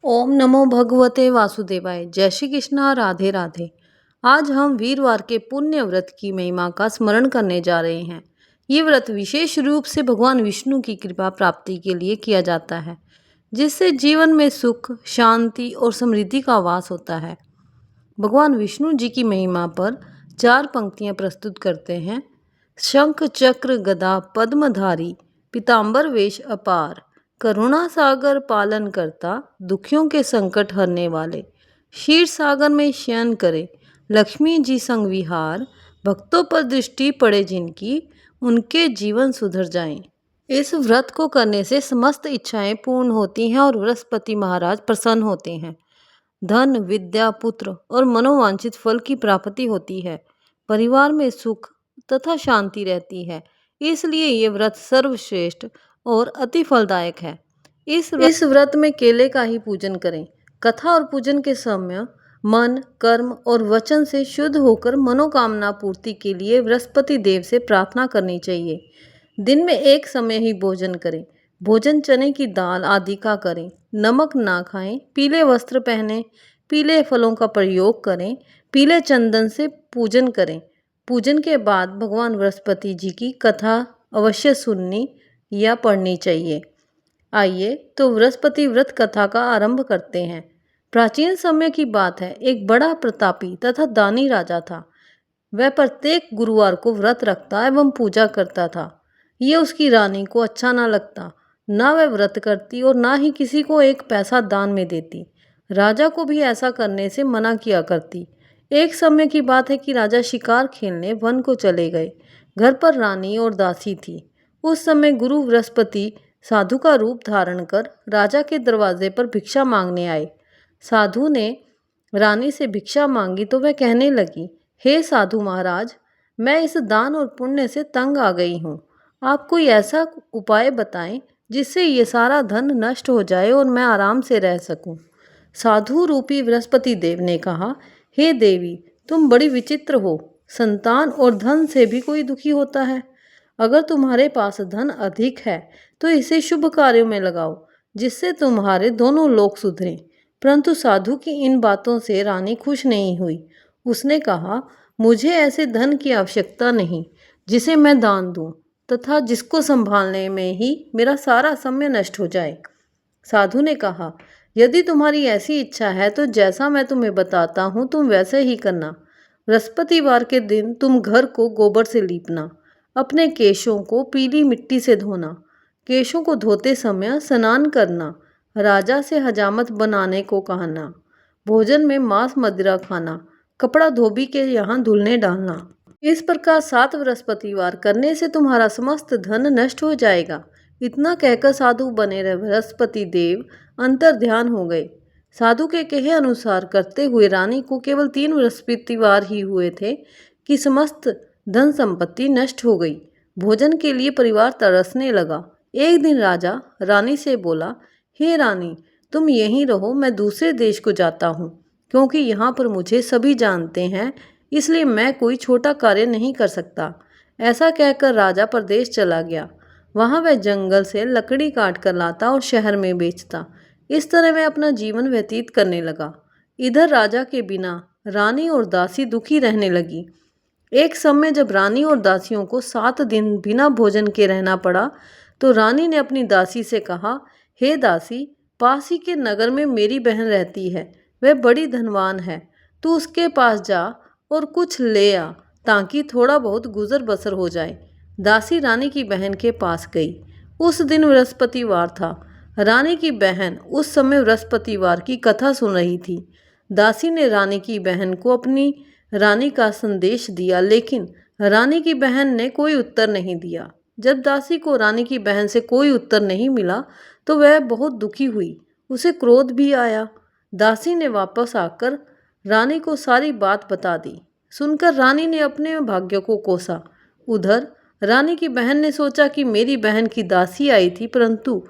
ओम नमो भगवते वासुदेवाय। जय श्री कृष्णा। राधे राधे। आज हम वीरवार के पुण्य व्रत की महिमा का स्मरण करने जा रहे हैं। ये व्रत विशेष रूप से भगवान विष्णु की कृपा प्राप्ति के लिए किया जाता है, जिससे जीवन में सुख, शांति और समृद्धि का वास होता है। भगवान विष्णु जी की महिमा पर 4 पंक्तियां प्रस्तुत करते हैं। शंख चक्र गदा पद्मधारी, पीतांबर वेश अपार, करुणा सागर पालन करता, दुखियों के संकट हरने वाले, क्षीर सागर में शयन करे, लक्ष्मी जी संग विहार, भक्तों पर दृष्टि पड़े जिनकी, उनके जीवन सुधर जाएं। इस व्रत को करने से समस्त इच्छाएं पूर्ण होती हैं और बृहस्पति महाराज प्रसन्न होते हैं। धन, विद्या, पुत्र और मनोवांछित फल की प्राप्ति होती है। परिवार में सुख तथा शांति रहती है। इसलिए ये व्रत सर्वश्रेष्ठ और अति फलदायक है। इस व्रत में केले का ही पूजन करें। कथा और पूजन के समय मन, कर्म और वचन से शुद्ध होकर मनोकामना पूर्ति के लिए बृहस्पति देव से प्रार्थना करनी चाहिए। दिन में एक समय ही भोजन करें। भोजन चने की दाल आदि का करें। नमक ना खाएं। पीले वस्त्र पहनें। पीले फलों का प्रयोग करें। पीले चंदन से पूजन करें। पूजन के बाद भगवान बृहस्पति जी की कथा अवश्य सुननी या पढ़नी चाहिए। आइए तो बृहस्पति व्रत कथा का आरंभ करते हैं। प्राचीन समय की बात है। एक बड़ा प्रतापी तथा दानी राजा था। वह प्रत्येक गुरुवार को व्रत रखता एवं पूजा करता था। ये उसकी रानी को अच्छा ना लगता। ना वह व्रत करती और ना ही किसी को एक पैसा दान में देती। राजा को भी ऐसा करने से मना किया करती। एक समय की बात है कि राजा शिकार खेलने वन को चले गए। घर पर रानी और दासी थी। उस समय गुरु बृहस्पति साधु का रूप धारण कर राजा के दरवाजे पर भिक्षा मांगने आए। साधु ने रानी से भिक्षा मांगी तो वह कहने लगी, हे साधु महाराज, मैं इस दान और पुण्य से तंग आ गई हूँ। आप कोई ऐसा उपाय बताएं जिससे ये सारा धन नष्ट हो जाए और मैं आराम से रह सकूं। साधु रूपी बृहस्पति देव ने कहा, हे देवी, तुम बड़ी विचित्र हो। संतान और धन से भी कोई दुखी होता है। अगर तुम्हारे पास धन अधिक है तो इसे शुभ कार्यों में लगाओ, जिससे तुम्हारे दोनों लोक सुधरें। परंतु साधु की इन बातों से रानी खुश नहीं हुई। उसने कहा, मुझे ऐसे धन की आवश्यकता नहीं जिसे मैं दान दूं तथा जिसको संभालने में ही मेरा सारा समय नष्ट हो जाए। साधु ने कहा, यदि तुम्हारी ऐसी इच्छा है तो जैसा मैं तुम्हें बताता हूँ तुम वैसे ही करना। बृहस्पतिवार के दिन तुम घर को गोबर से लीपना। अपने केशों को पीली मिट्टी से धोना। केशों को धोते समय स्नान करना। राजा से हजामत बनाने को कहना। भोजन में मांस मदिरा खाना। कपड़ा धोबी के यहाँ धुलने डालना। इस प्रकार 7 बृहस्पतिवार करने से तुम्हारा समस्त धन नष्ट हो जाएगा। इतना कहकर साधु बने रहे बृहस्पति देव अंतर ध्यान हो गए। साधु के कहे अनुसार करते हुए रानी को केवल 3 बृहस्पतिवार ही हुए थे कि समस्त धन संपत्ति नष्ट हो गई। भोजन के लिए परिवार तरसने लगा। एक दिन राजा रानी से बोला, हे रानी, तुम यहीं रहो, मैं दूसरे देश को जाता हूँ, क्योंकि यहाँ पर मुझे सभी जानते हैं, इसलिए मैं कोई छोटा कार्य नहीं कर सकता। ऐसा कहकर राजा परदेश चला गया। वहाँ वह जंगल से लकड़ी काट कर लाता और शहर में बेचता। इस तरह वह अपना जीवन व्यतीत करने लगा। इधर राजा के बिना रानी और दासी दुखी रहने लगी। एक समय जब रानी और दासियों को 7 दिन बिना भोजन के रहना पड़ा तो रानी ने अपनी दासी से कहा, हे दासी, पास ही के नगर में मेरी बहन रहती है। वह बड़ी धनवान है। तू उसके पास जा और कुछ ले आ, ताकि थोड़ा बहुत गुजर बसर हो जाए। दासी रानी की बहन के पास गई। उस दिन बृहस्पतिवार था। रानी की बहन उस समय बृहस्पतिवार की कथा सुन रही थी। दासी ने रानी की बहन को अपनी रानी का संदेश दिया, लेकिन रानी की बहन ने कोई उत्तर नहीं दिया। जब दासी को रानी की बहन से कोई उत्तर नहीं मिला तो वह बहुत दुखी हुई। उसे क्रोध भी आया। दासी ने वापस आकर रानी को सारी बात बता दी। सुनकर रानी ने अपने भाग्य को कोसा। उधर रानी की बहन ने सोचा कि मेरी बहन की दासी आई थी, परंतु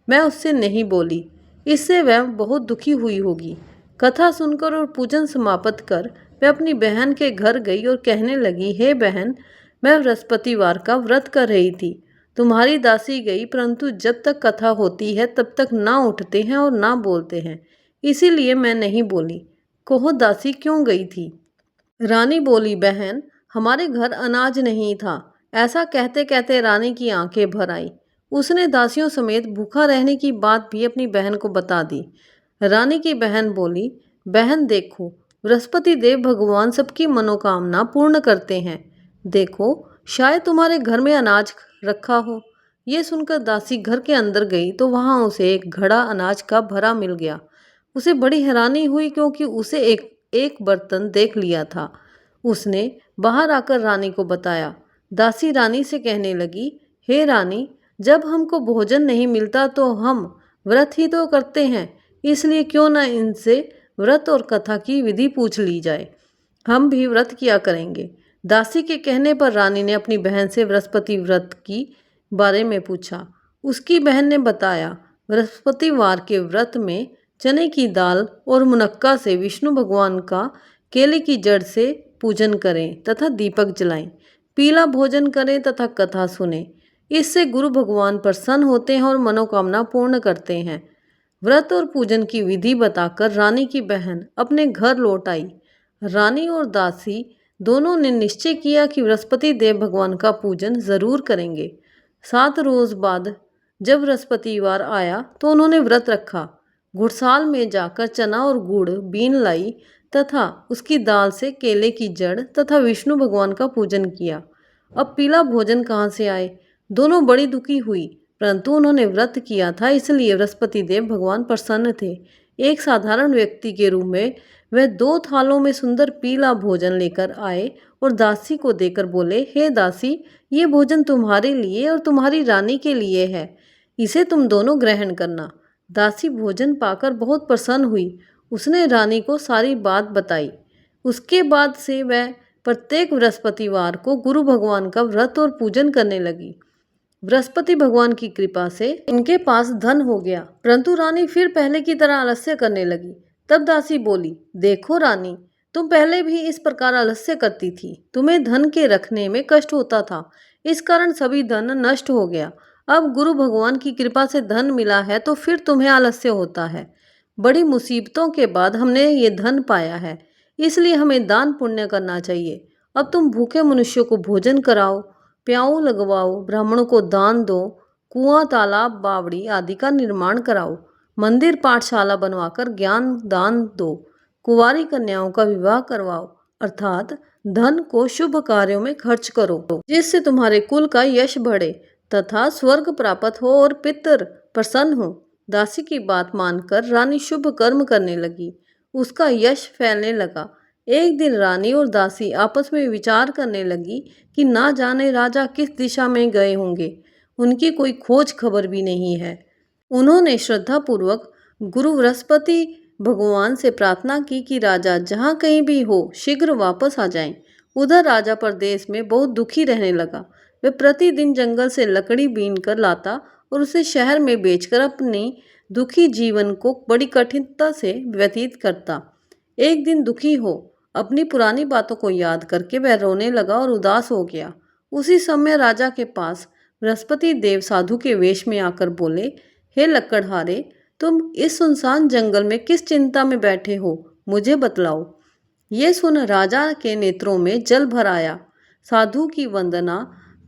मैं उससे नहीं बोली, इससे वह बहुत दुखी हुई होगी। कथा सुनकर और पूजन समाप्त कर वह अपनी बहन के घर गई और कहने लगी, हे बहन, मैं बृहस्पतिवार का व्रत कर रही थी। तुम्हारी दासी गई, परंतु जब तक कथा होती है तब तक ना उठते हैं और ना बोलते हैं। इसीलिए मैं नहीं बोली। कहो दासी क्यों गई थी? रानी बोली, बहन हमारे घर अनाज नहीं था। ऐसा कहते कहते रानी की आंखें भर आई। उसने दासियों समेत भूखा रहने की बात भी अपनी बहन को बता दी। रानी की बहन बोली, बहन देखो, बृहस्पति देव भगवान सबकी मनोकामना पूर्ण करते हैं। देखो, शायद तुम्हारे घर में अनाज रखा हो। ये सुनकर दासी घर के अंदर गई तो वहां उसे एक घड़ा अनाज का भरा मिल गया। उसे बड़ी हैरानी हुई क्योंकि उसे एक एक बर्तन देख लिया था। उसने बाहर आकर रानी को बताया। दासी रानी से कहने लगी, हे रानी, जब हमको भोजन नहीं मिलता तो हम व्रत ही तो करते हैं, इसलिए क्यों न इनसे व्रत और कथा की विधि पूछ ली जाए। हम भी व्रत किया करेंगे। दासी के कहने पर रानी ने अपनी बहन से बृहस्पति व्रत की बारे में पूछा। उसकी बहन ने बताया, बृहस्पतिवार के व्रत में चने की दाल और मुनक्का से विष्णु भगवान का केले की जड़ से पूजन करें तथा दीपक जलाएं, पीला भोजन करें तथा कथा सुने। इससे गुरु भगवान प्रसन्न होते हैं और मनोकामना पूर्ण करते हैं। व्रत और पूजन की विधि बताकर रानी की बहन अपने घर लौट आई। रानी और दासी दोनों ने निश्चय किया कि बृहस्पति देव भगवान का पूजन जरूर करेंगे। 7 रोज बाद जब बृहस्पतिवार आया तो उन्होंने व्रत रखा। घुड़साल में जाकर चना और गुड़ बीन लाई तथा उसकी दाल से केले की जड़ तथा विष्णु भगवान का पूजन किया। अब पीला भोजन कहाँ से आए? दोनों बड़ी दुखी हुई, परंतु उन्होंने व्रत किया था इसलिए बृहस्पति देव भगवान प्रसन्न थे। एक साधारण व्यक्ति के रूप में वह 2 थालों में सुंदर पीला भोजन लेकर आए और दासी को देकर बोले, हे दासी, ये भोजन तुम्हारे लिए और तुम्हारी रानी के लिए है, इसे तुम दोनों ग्रहण करना। दासी भोजन पाकर बहुत प्रसन्न हुई। उसने रानी को सारी बात बताई। उसके बाद से वह प्रत्येक बृहस्पतिवार को गुरु भगवान का व्रत और पूजन करने लगी। बृहस्पति भगवान की कृपा से इनके पास धन हो गया, परंतु रानी फिर पहले की तरह आलस्य करने लगी। तब दासी बोली, देखो रानी, तुम पहले भी इस प्रकार आलस्य करती थी। तुम्हें धन के रखने में कष्ट होता था, इस कारण सभी धन नष्ट हो गया। अब गुरु भगवान की कृपा से धन मिला है तो फिर तुम्हें आलस्य होता है। बड़ी मुसीबतों के बाद हमने ये धन पाया है, इसलिए हमें दान पुण्य करना चाहिए। अब तुम भूखे मनुष्यों को भोजन कराओ, प्याऊ लगवाओ, ब्राह्मणों को दान दो, कुआं, तालाब, बावड़ी आदि का निर्माण कराओ, मंदिर पाठशाला बनवाकर ज्ञान दान दो, कुंवारी कन्याओं का विवाह करवाओ, अर्थात धन को शुभ कार्यों में खर्च करो, जिससे तुम्हारे कुल का यश बढ़े तथा स्वर्ग प्राप्त हो और पितर प्रसन्न हो। दासी की बात मानकर रानी शुभ कर्म करने लगी। उसका यश फैलने लगा। एक दिन रानी और दासी आपस में विचार करने लगी कि ना जाने राजा किस दिशा में गए होंगे, उनकी कोई खोज खबर भी नहीं है। उन्होंने श्रद्धापूर्वक गुरु बृहस्पति भगवान से प्रार्थना की कि राजा जहाँ कहीं भी हो शीघ्र वापस आ जाएं। उधर राजा प्रदेश में बहुत दुखी रहने लगा। वह प्रतिदिन जंगल से लकड़ी बीन कर लाता और उसे शहर में बेचकर अपनी दुखी जीवन को बड़ी कठिनता से व्यतीत करता। एक दिन दुखी हो अपनी पुरानी बातों को याद करके वह रोने लगा और उदास हो गया। उसी समय राजा के पास बृहस्पति देव साधु के वेश में आकर बोले, हे लकड़हारे, तुम इस सुनसान जंगल में किस चिंता में बैठे हो, मुझे बतलाओ। ये सुन राजा के नेत्रों में जल भर आया। साधु की वंदना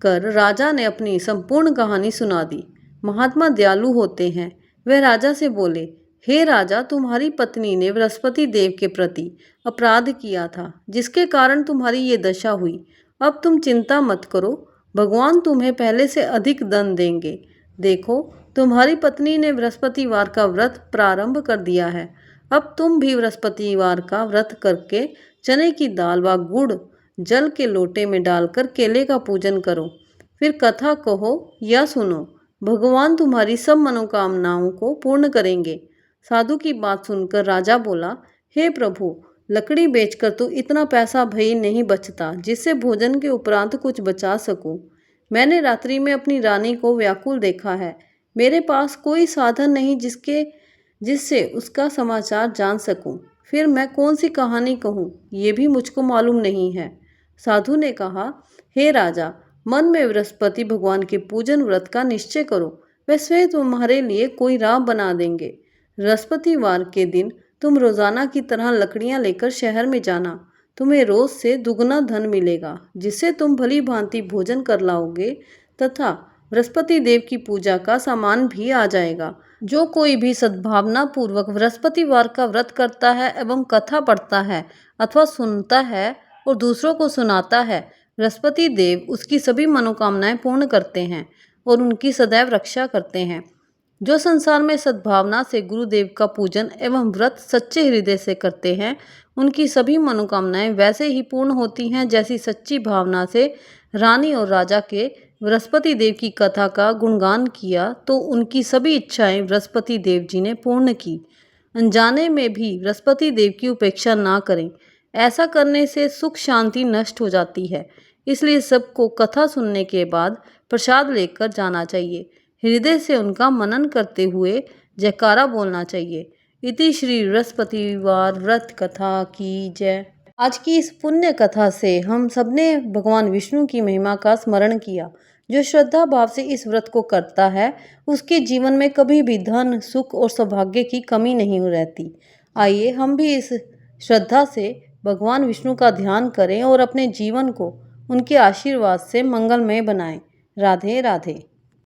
कर राजा ने अपनी संपूर्ण कहानी सुना दी। महात्मा दयालु होते हैं। वह राजा से बोले, हे राजा, तुम्हारी पत्नी ने बृहस्पति देव के प्रति अपराध किया था, जिसके कारण तुम्हारी ये दशा हुई। अब तुम चिंता मत करो, भगवान तुम्हें पहले से अधिक धन देंगे। देखो, तुम्हारी पत्नी ने बृहस्पतिवार का व्रत प्रारंभ कर दिया है। अब तुम भी बृहस्पतिवार का व्रत करके चने की दाल व गुड़ जल के लोटे में डालकर केले का पूजन करो। फिर कथा कहो या सुनो, भगवान तुम्हारी सब मनोकामनाओं को पूर्ण करेंगे। साधु की बात सुनकर राजा बोला, हे प्रभु, लकड़ी बेचकर तो इतना पैसा भई नहीं बचता जिससे भोजन के उपरांत कुछ बचा सकूं। मैंने रात्रि में अपनी रानी को व्याकुल देखा है। मेरे पास कोई साधन नहीं जिससे उसका समाचार जान सकूं। फिर मैं कौन सी कहानी कहूँ, ये भी मुझको मालूम नहीं है। साधु ने कहा, हे राजा, मन में बृहस्पति भगवान के पूजन व्रत का निश्चय करो, वे स्वयं तुम्हारे लिए कोई राह बना देंगे। बृहस्पतिवार के दिन तुम रोजाना की तरह लकड़ियां लेकर शहर में जाना। तुम्हें रोज से दुगना धन मिलेगा, जिससे तुम भली भांति भोजन कर लाओगे तथा बृहस्पति देव की पूजा का सामान भी आ जाएगा। जो कोई भी सद्भावना पूर्वक बृहस्पतिवार का व्रत करता है एवं कथा पढ़ता है अथवा सुनता है और दूसरों को सुनाता है, बृहस्पति देव उसकी सभी मनोकामनाएं पूर्ण करते हैं और उनकी सदैव रक्षा करते हैं। जो संसार में सद्भावना से गुरुदेव का पूजन एवं व्रत सच्चे हृदय से करते हैं, उनकी सभी मनोकामनाएं वैसे ही पूर्ण होती हैं जैसी सच्ची भावना से रानी और राजा के बृहस्पति देव की कथा का गुणगान किया तो उनकी सभी इच्छाएं बृहस्पति देव जी ने पूर्ण की। अनजाने में भी बृहस्पति देव की उपेक्षा ना करें, ऐसा करने से सुख शांति नष्ट हो जाती है। इसलिए सबको कथा सुनने के बाद प्रसाद लेकर जाना चाहिए। हृदय से उनका मनन करते हुए जयकारा बोलना चाहिए। इति श्री बृहस्पतिवार व्रत कथा की जय। आज की इस पुण्य कथा से हम सबने भगवान विष्णु की महिमा का स्मरण किया। जो श्रद्धा भाव से इस व्रत को करता है, उसके जीवन में कभी भी धन, सुख और सौभाग्य की कमी नहीं रहती। आइए हम भी इस श्रद्धा से भगवान विष्णु का ध्यान करें और अपने जीवन को उनके आशीर्वाद से मंगलमय बनाएं। राधे राधे।